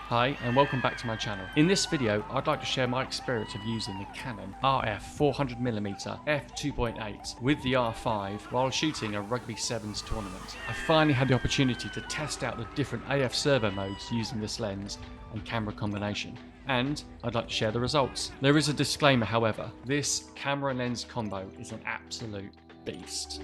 Hi and welcome back to my channel. In this video I'd like to share my experience of using the Canon RF400mm f2.8 with the R5 while shooting a Rugby 7s tournament. I finally had the opportunity to test out the different AF servo modes using this lens and camera combination, and I'd like to share the results. There is a disclaimer however, this camera and lens combo is an absolute beast.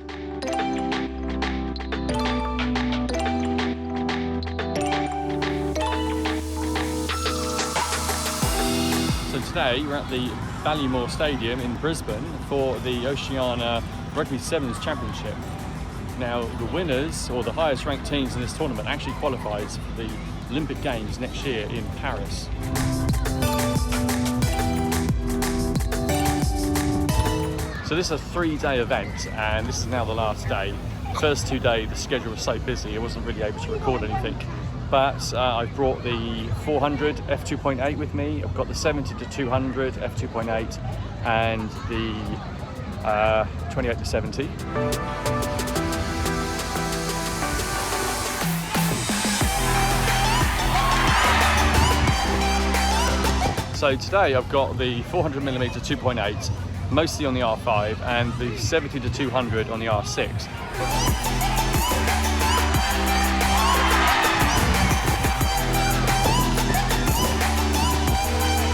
So today we're at the Ballymore Stadium in Brisbane for the Oceania Rugby 7s Championship. Now the winners, or the highest ranked teams in this tournament, actually qualifies for the Olympic Games next year in Paris. So this is a 3-day event and this is now the last day. First 2 days the schedule was so busy I wasn't really able to record anything. But I've brought the 400 f2.8 with me. I've got the 70-200 f2.8 and the 28-70. So today I've got the 400mm 2.8, mostly on the R5, and the 70-200 on the R6.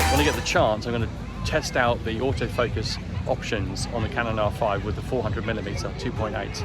When I get the chance, I'm going to test out the autofocus options on the Canon R5 with the 400mm 2.8.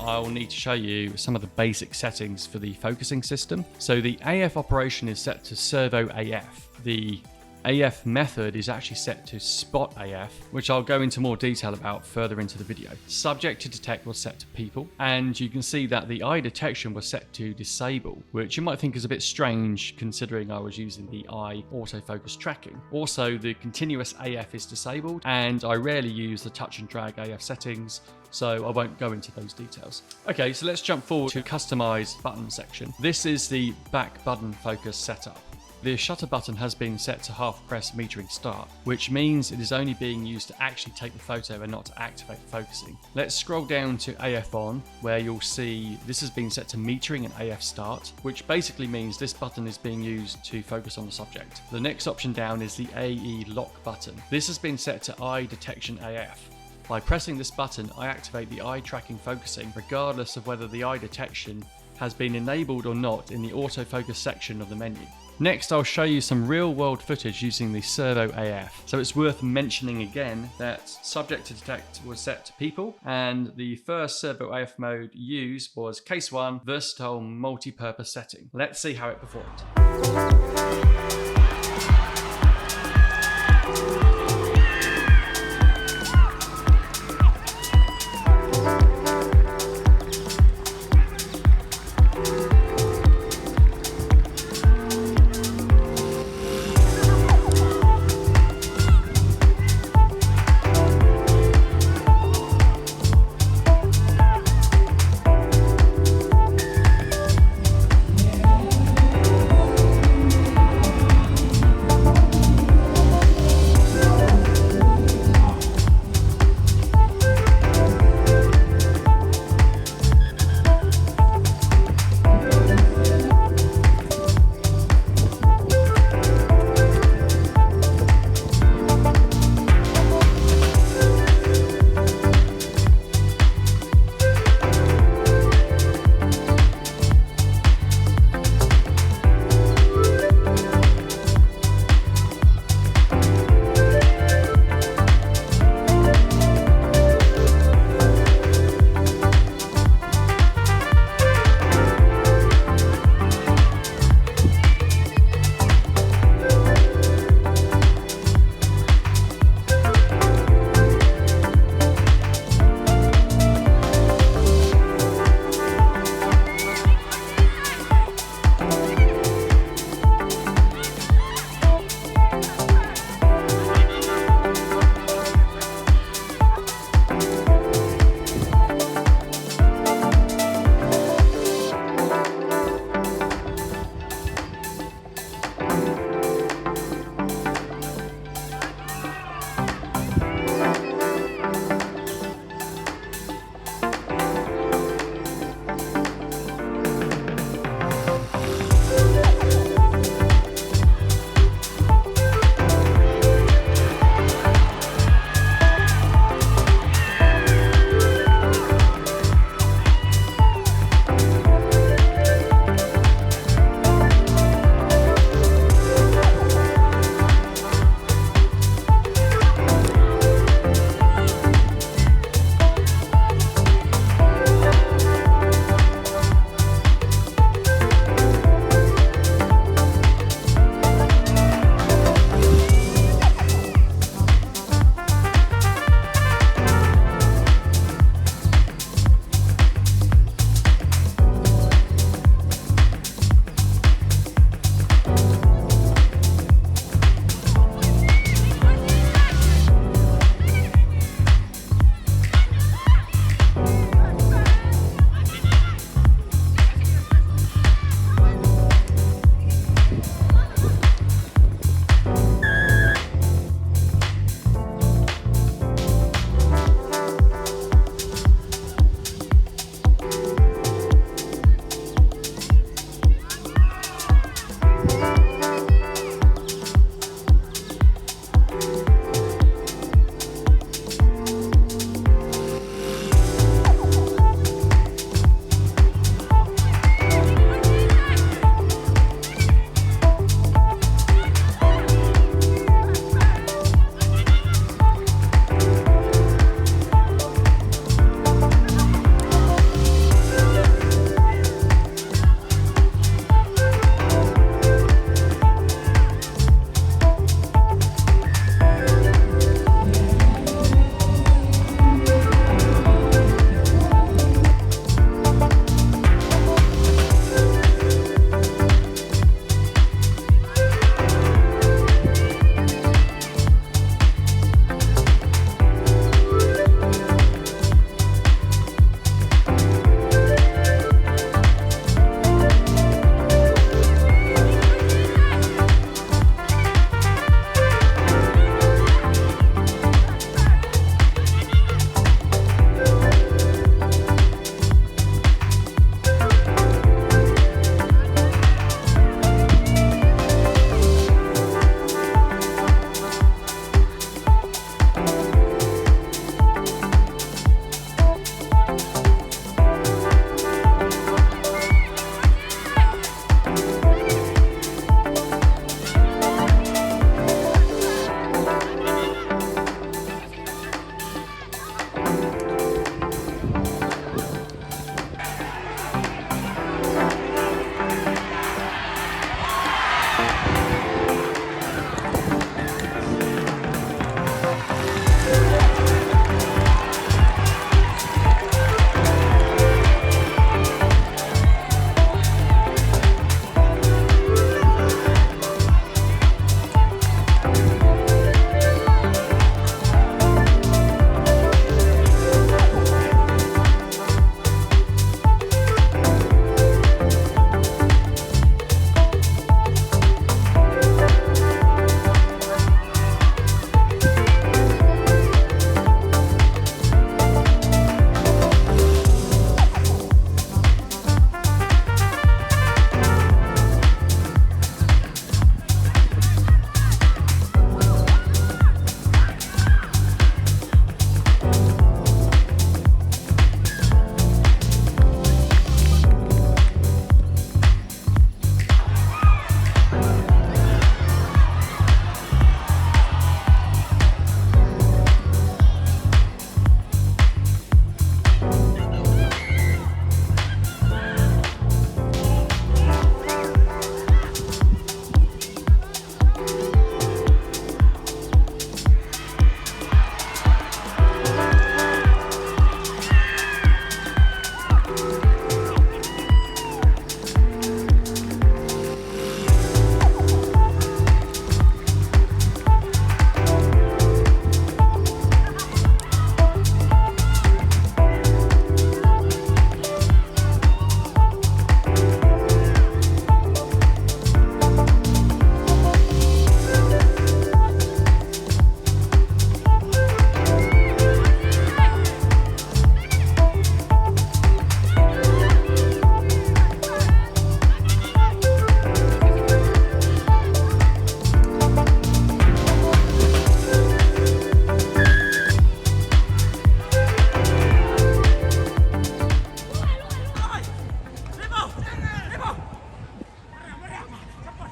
I'll need to show you some of the basic settings for the focusing system. So the AF operation is set to servo AF. The AF method is actually set to spot AF, which I'll go into more detail about further into the video. Subject to detect was set to people, and you can see that the eye detection was set to disable, which you might think is a bit strange considering I was using the eye autofocus tracking. Also, the continuous AF is disabled, and I rarely use the touch and drag AF settings, so I won't go into those details. Okay, so let's jump forward to customize button section. This is the back button focus setup. The shutter button has been set to half press metering start, which means it is only being used to actually take the photo and not to activate focusing. Let's scroll down to AF on, where you'll see this has been set to metering and AF start, which basically means this button is being used to focus on the subject. The next option down is the AE lock button. This has been set to eye detection AF. By pressing this button, I activate the eye tracking focusing regardless of whether the eye detection has been enabled or not in the autofocus section of the menu. Next, I'll show you some real-world footage using the servo AF. So it's worth mentioning again that subject to detect was set to people, and the first servo AF mode used was case 1, versatile multi-purpose setting. Let's see how it performed.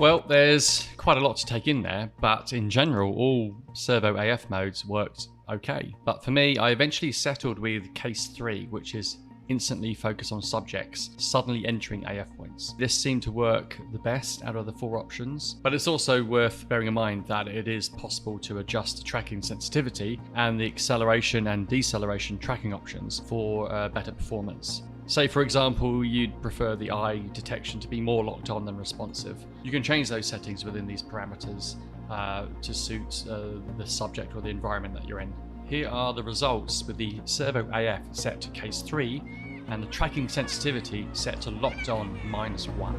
Well, there's quite a lot to take in there, but in general, all servo AF modes worked okay. But for me, I eventually settled with case 3, which is instantly focus on subjects suddenly entering AF points. This seemed to work the best out of the 4 options, but it's also worth bearing in mind that it is possible to adjust the tracking sensitivity and the acceleration and deceleration tracking options for better performance. Say for example, you'd prefer the eye detection to be more locked on than responsive. You can change those settings within these parameters to suit the subject or the environment that you're in. Here are the results with the servo AF set to case 3 and the tracking sensitivity set to locked on -1.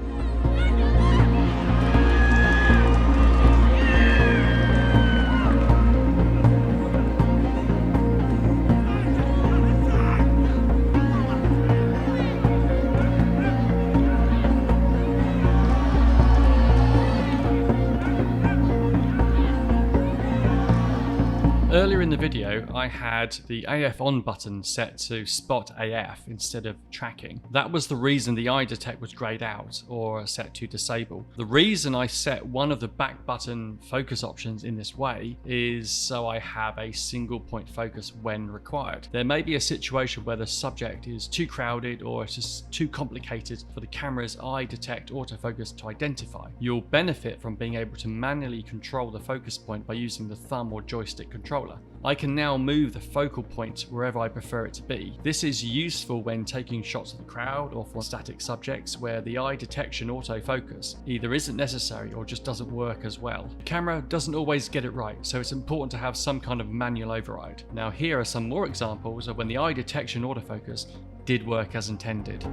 Earlier in the video, I had the AF on button set to spot AF instead of tracking. That was the reason the eye detect was grayed out or set to disable. The reason I set one of the back button focus options in this way is so I have a single point focus when required. There may be a situation where the subject is too crowded or it's just too complicated for the camera's eye detect autofocus to identify. You'll benefit from being able to manually control the focus point by using the thumb or joystick controller. I can now move the focal point wherever I prefer it to be. This is useful when taking shots of the crowd or for static subjects where the eye detection autofocus either isn't necessary or just doesn't work as well. The camera doesn't always get it right, so it's important to have some kind of manual override. Now here are some more examples of when the eye detection autofocus did work as intended.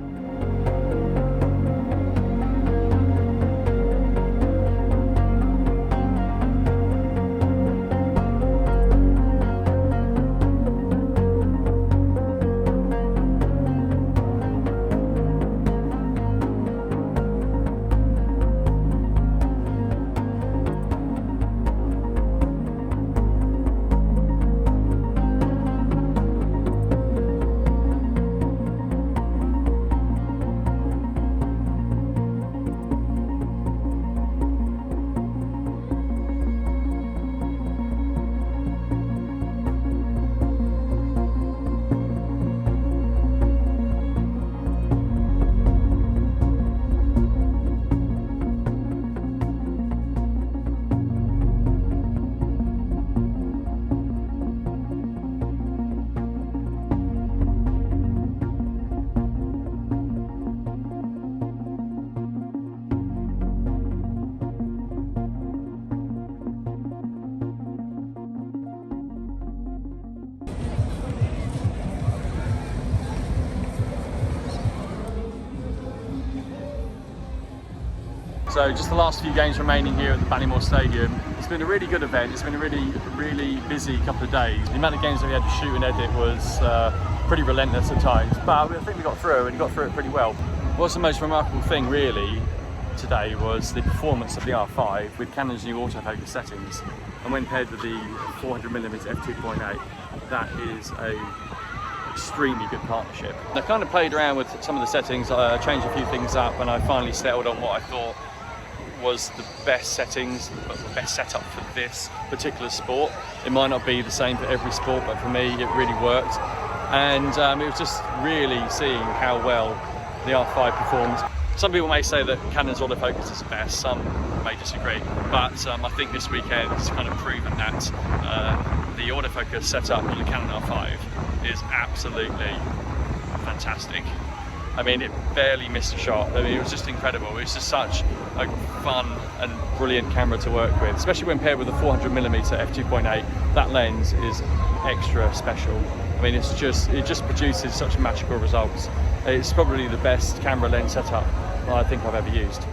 So just the last few games remaining here at the Ballymore Stadium. It's been a really good event. It's been a really busy couple of days. The amount of games that we had to shoot and edit was pretty relentless at times, but I think we got through and got through it pretty well. What's the most remarkable thing really today was the performance of the R5 with Canon's new autofocus settings, and when paired with the 400mm f2.8, that is a extremely good partnership. I kind of played around with some of the settings, changed a few things up, and I finally settled on what I thought was the best settings, but the best setup for this particular sport. It might not be the same for every sport, but for me it really worked, and it was just really seeing how well the R5 performed. Some people may say that Canon's autofocus is the best, some may disagree, but I think this weekend has kind of proven that the autofocus setup on the Canon R5 is absolutely fantastic. I mean, it barely missed a shot. I mean, it was just incredible. It was just such a fun and brilliant camera to work with, especially when paired with the 400mm f2.8. That lens is extra special. I mean, it just produces such magical results. It's probably the best camera lens setup I think I've ever used.